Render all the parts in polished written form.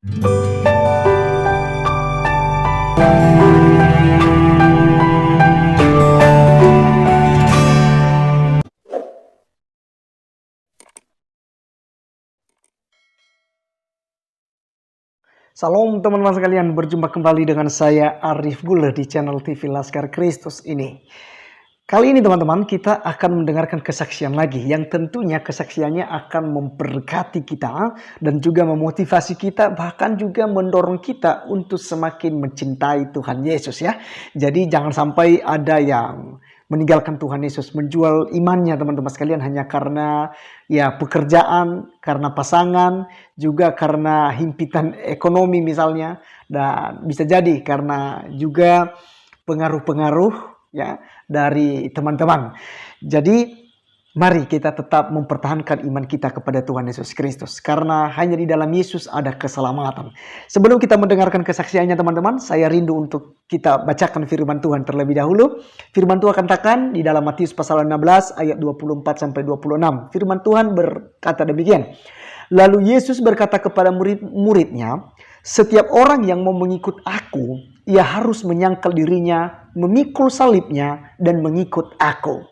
Salam teman-teman sekalian, berjumpa kembali dengan saya Arif Gule di channel TV Laskar Kristus ini. Kali ini teman-teman kita akan mendengarkan kesaksian lagi yang tentunya kesaksiannya akan memberkati kita dan juga memotivasi kita, bahkan juga mendorong kita untuk semakin mencintai Tuhan Yesus ya. Jadi jangan sampai ada yang meninggalkan Tuhan Yesus, menjual imannya teman-teman sekalian hanya karena ya pekerjaan, karena pasangan, juga karena himpitan ekonomi misalnya, dan bisa jadi karena juga pengaruh-pengaruh ya dari teman-teman. Jadi mari kita tetap mempertahankan iman kita kepada Tuhan Yesus Kristus. Karena hanya di dalam Yesus ada keselamatan. Sebelum kita mendengarkan kesaksiannya teman-teman, saya rindu untuk kita bacakan firman Tuhan terlebih dahulu. Firman Tuhan katakan di dalam Matius pasal 16 ayat 24-26. Firman Tuhan berkata demikian. Lalu Yesus berkata kepada murid-muridnya, setiap orang yang mau mengikut aku, ia harus menyangkal dirinya, memikul salibnya, dan mengikut aku.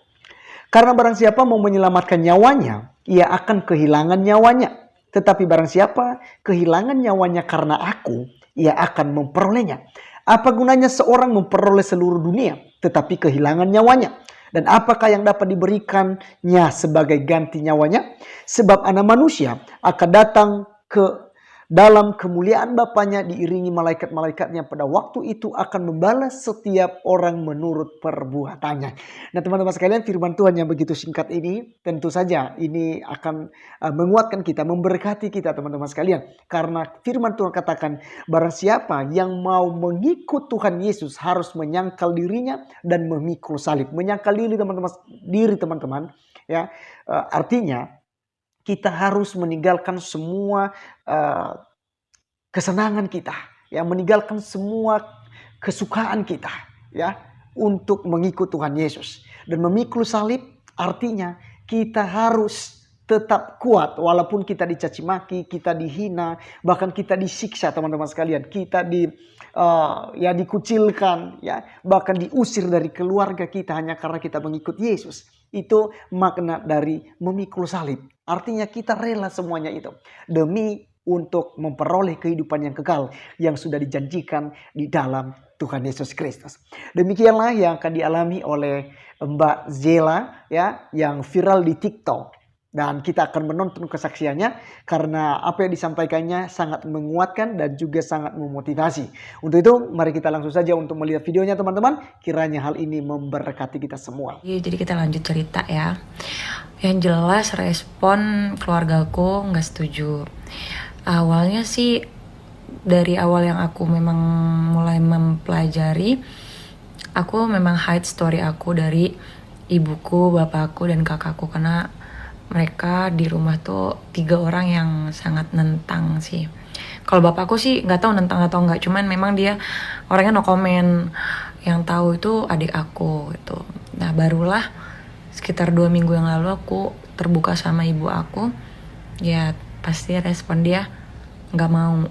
Karena barang siapa mau menyelamatkan nyawanya, ia akan kehilangan nyawanya. Tetapi barang siapa kehilangan nyawanya karena aku, ia akan memperolehnya. Apa gunanya seorang memperoleh seluruh dunia, tetapi kehilangan nyawanya? Dan apakah yang dapat diberikannya sebagai ganti nyawanya? Sebab Anak Manusia akan datang ke dalam kemuliaan Bapaknya diiringi malaikat-malaikatnya, pada waktu itu akan membalas setiap orang menurut perbuatannya. Nah teman-teman sekalian, firman Tuhan yang begitu singkat ini tentu saja ini akan menguatkan kita, memberkati kita teman-teman sekalian. Karena firman Tuhan katakan barang siapa yang mau mengikut Tuhan Yesus harus menyangkal dirinya dan memikul salib. Menyangkal diri teman-teman ya, artinya kita harus meninggalkan semua kesenangan kita, ya, meninggalkan semua kesukaan kita, ya, untuk mengikut Tuhan Yesus. Dan memikul salib artinya kita harus tetap kuat walaupun kita dicaci maki, kita dihina, bahkan kita disiksa teman-teman sekalian, kita dikucilkan, ya, bahkan diusir dari keluarga kita hanya karena kita mengikut Yesus. Itu makna dari memikul salib. Artinya kita rela semuanya itu demi untuk memperoleh kehidupan yang kekal yang sudah dijanjikan di dalam Tuhan Yesus Kristus. Demikianlah yang akan dialami oleh Mbak Zela ya, yang viral di TikTok. Dan kita akan menonton kesaksiannya karena apa yang disampaikannya sangat menguatkan dan juga sangat memotivasi. Untuk itu mari kita langsung saja untuk melihat videonya teman-teman. Kiranya hal ini memberkati kita semua. Jadi kita lanjut cerita ya. Yang jelas respon keluargaku nggak setuju. Awalnya sih dari awal yang aku memang mulai mempelajari, aku memang hide story aku dari ibuku, bapakku, dan kakakku karena mereka di rumah tuh 3 orang yang sangat nentang sih. Kalau bapakku sih nggak tahu nentang atau nggak, cuman memang dia orangnya no comment. Yang tahu itu adik aku gitu. Nah barulah sekitar 2 minggu yang lalu aku terbuka sama ibu aku. Ya pasti respon dia nggak mau,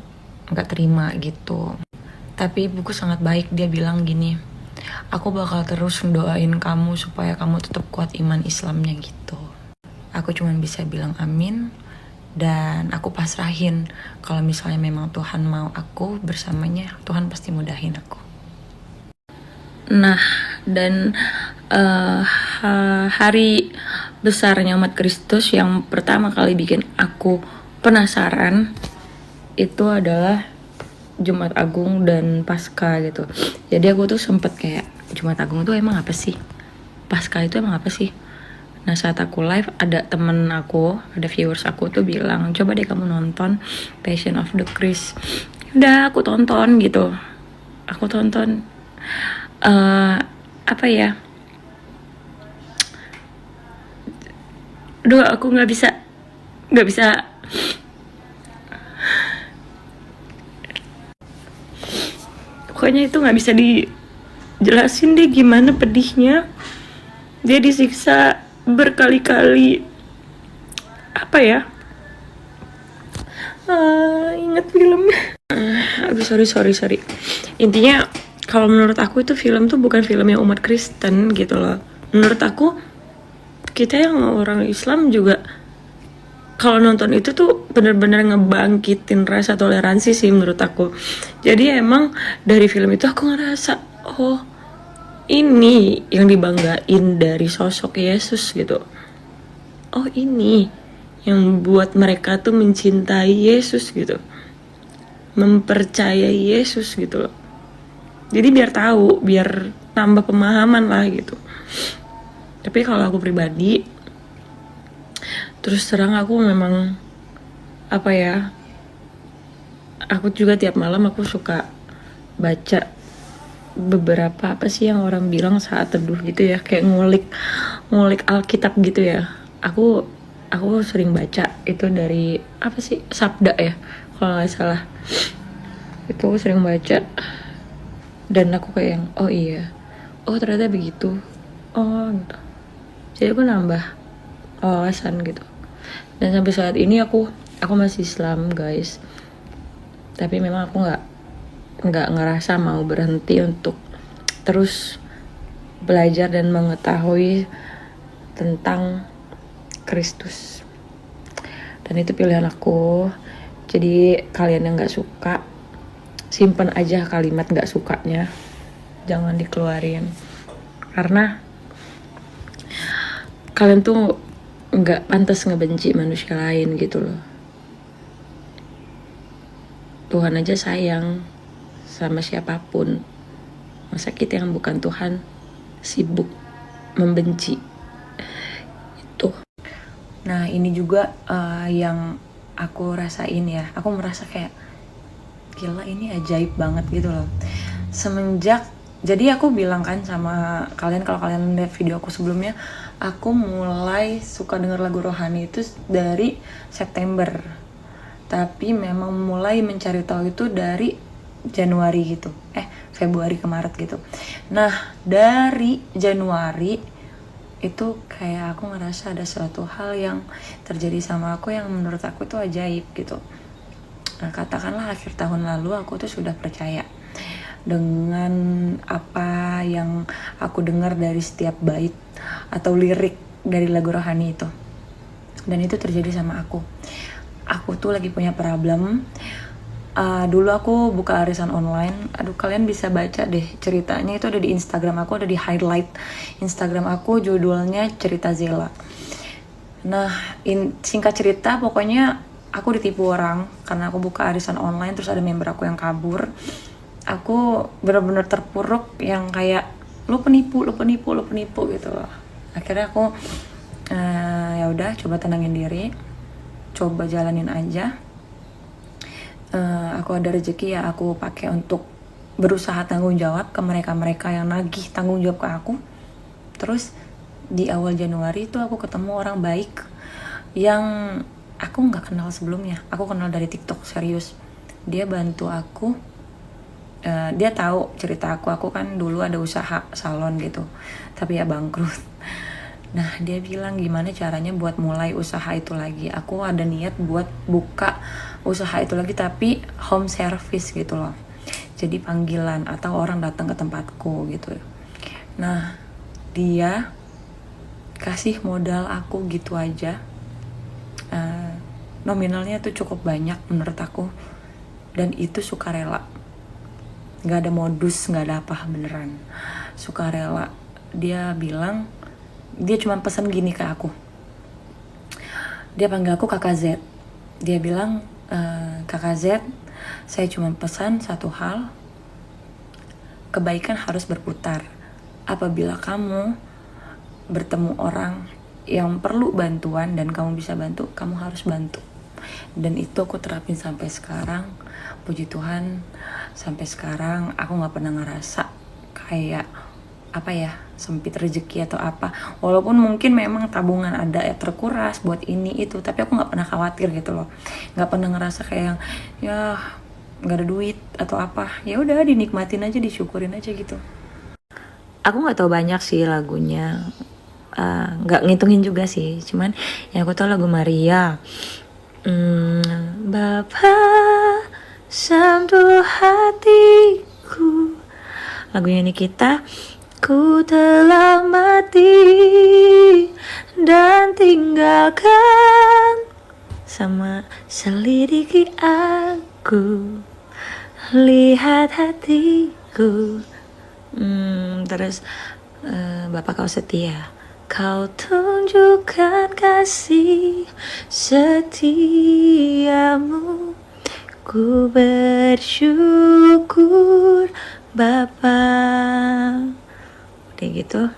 nggak terima gitu. Tapi ibuku sangat baik, dia bilang gini, aku bakal terus mendoain kamu supaya kamu tetap kuat iman Islamnya gitu. Aku cuma bisa bilang amin dan aku pasrahin kalau misalnya memang Tuhan mau aku bersamanya, Tuhan pasti mudahin aku. Nah, dan hari besarnya umat Kristus yang pertama kali bikin aku penasaran itu adalah Jumat Agung dan Paskah gitu. Jadi aku tuh sempet kayak, Jumat Agung itu emang apa sih? Paskah itu emang apa sih? Nah saat aku live ada temen aku, ada viewers aku tuh bilang, coba deh kamu nonton Passion of the Christ. Udah aku tonton gitu. Aku tonton apa ya? Aduh aku nggak bisa. Pokoknya itu nggak bisa dijelasin deh gimana pedihnya. Dia disiksa berkali-kali, apa ya, inget filmnya. Aduh sorry. Intinya kalau menurut aku itu film tuh bukan film yang umat Kristen gitu loh. Menurut aku kita yang orang Islam juga kalau nonton itu tuh bener-bener ngebangkitin rasa toleransi sih menurut aku. Jadi emang dari film itu aku ngerasa, oh ini yang dibanggain dari sosok Yesus gitu. Oh ini yang buat mereka tuh mencintai Yesus gitu, mempercayai Yesus gitu loh. Jadi biar tahu, biar tambah pemahaman lah gitu. Tapi kalau aku pribadi, terus terang aku memang apa ya, aku juga tiap malam aku suka baca beberapa apa sih yang orang bilang saat teduh gitu ya, kayak ngulik Alkitab gitu ya. Aku sering baca itu dari apa sih, Sabda ya kalau nggak salah. Itu aku sering baca dan aku kayak yang oh iya, oh ternyata begitu, oh gitu. Jadi aku nambah wawasan gitu. Dan sampai saat ini aku masih Islam guys, tapi memang aku nggak ngerasa mau berhenti untuk terus belajar dan mengetahui tentang Kristus. Dan itu pilihan aku. Jadi kalian yang nggak suka, simpen aja kalimat nggak sukanya, jangan dikeluarin, karena kalian tuh nggak pantas ngebenci manusia lain gitu loh. Tuhan aja sayang sama siapapun, masa kita yang bukan Tuhan sibuk membenci itu. Nah ini juga yang aku rasain ya, aku merasa kayak gila ini ajaib banget gitu loh. Semenjak, jadi aku bilang kan sama kalian, kalau kalian lihat video aku sebelumnya, aku mulai suka denger lagu rohani itu dari September, tapi memang mulai mencari tahu itu dari Januari gitu, Februari ke Maret gitu. Nah dari Januari itu kayak aku ngerasa ada suatu hal yang terjadi sama aku yang menurut aku itu ajaib gitu. Nah, katakanlah akhir tahun lalu aku tuh sudah percaya dengan apa yang aku dengar dari setiap bait atau lirik dari lagu rohani itu. Dan itu terjadi sama aku. Aku tuh lagi punya problem. Dulu aku buka arisan online. Aduh, kalian bisa baca deh ceritanya, itu ada di Instagram aku, ada di highlight Instagram aku, judulnya Cerita Zela. Nah, singkat cerita pokoknya aku ditipu orang karena aku buka arisan online, terus ada member aku yang kabur. Aku benar-benar terpuruk yang kayak lu penipu gitu loh. Akhirnya aku ya udah coba tenangin diri, coba jalanin aja. Aku ada rezeki ya aku pakai untuk berusaha tanggung jawab ke mereka yang nagih tanggung jawab ke aku. Terus di awal Januari itu aku ketemu orang baik yang aku nggak kenal sebelumnya. Aku kenal dari TikTok, serius. Dia bantu aku. Dia tahu cerita aku kan dulu ada usaha salon gitu, tapi ya bangkrut. Nah dia bilang gimana caranya buat mulai usaha itu lagi. Aku ada niat buat buka usaha itu lagi, tapi home service gitu loh. Jadi panggilan atau orang datang ke tempatku gitu. Nah dia kasih modal aku gitu aja. Nominalnya tuh cukup banyak menurut aku, dan itu sukarela, nggak ada modus, nggak ada apa, beneran sukarela. Dia bilang, dia cuma pesan gini ke aku, dia panggil aku Kakak Z. Dia bilang, Kakak Z, saya cuma pesan satu hal, kebaikan harus berputar. Apabila kamu bertemu orang yang perlu bantuan dan kamu bisa bantu, kamu harus bantu. Dan itu aku terapin sampai sekarang. Puji Tuhan, sampai sekarang aku gak pernah ngerasa kayak apa ya, sempit rezeki atau apa. Walaupun mungkin memang tabungan ada ya terkuras buat ini itu, tapi aku gak pernah khawatir gitu loh. Gak pernah ngerasa kayak yang ya gak ada duit atau apa. Ya udah dinikmatin aja, disyukurin aja gitu. Aku gak tahu banyak sih lagunya, gak ngitungin juga sih. Cuman yang aku tahu lagu Maria, Bapa sentuh hatiku. Lagunya Nikita. Ku telah mati dan tinggalkan, sama selidiki aku, lihat hatiku. Terus Bapak kau setia, kau tunjukkan kasih setiamu. Ku bersyukur Bapa. Udah gitu,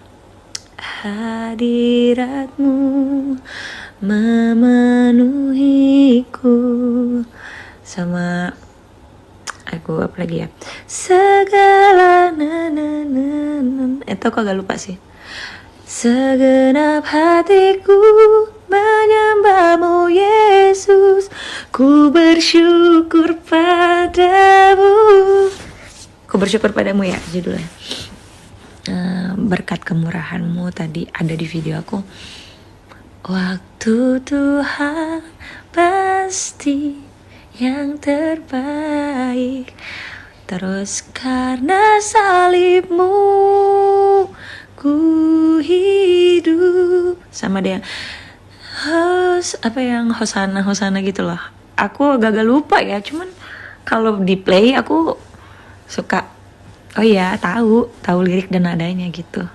hadiratmu memenuhiku. Sama aku apa lagi ya, segala itu aku agak lupa sih. Segenap hatiku menyembahmu Yesus, ku bersyukur padamu. Ku bersyukur padamu ya judulnya. Berkat kemurahanmu tadi ada di video aku. Waktu Tuhan pasti yang terbaik. Terus karena salibmu ku hidup. Sama dia Hosana gitu loh. Aku agak lupa ya, cuman kalau di play aku suka tahu lirik dan nadanya gitu.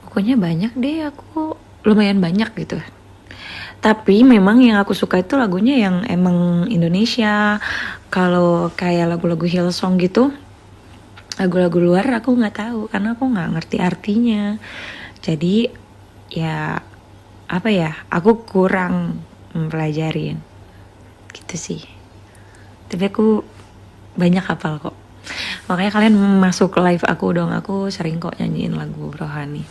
Pokoknya banyak deh, aku lumayan banyak gitu. Tapi memang yang aku suka itu lagunya yang emang Indonesia. Kalau kayak lagu-lagu Hillsong gitu, lagu-lagu luar aku nggak tahu karena aku nggak ngerti artinya. Jadi ya aku kurang mempelajarin gitu sih. Tapi aku banyak hafal kok. Makanya kalian masuk live aku dong, aku sering kok nyanyiin lagu rohani.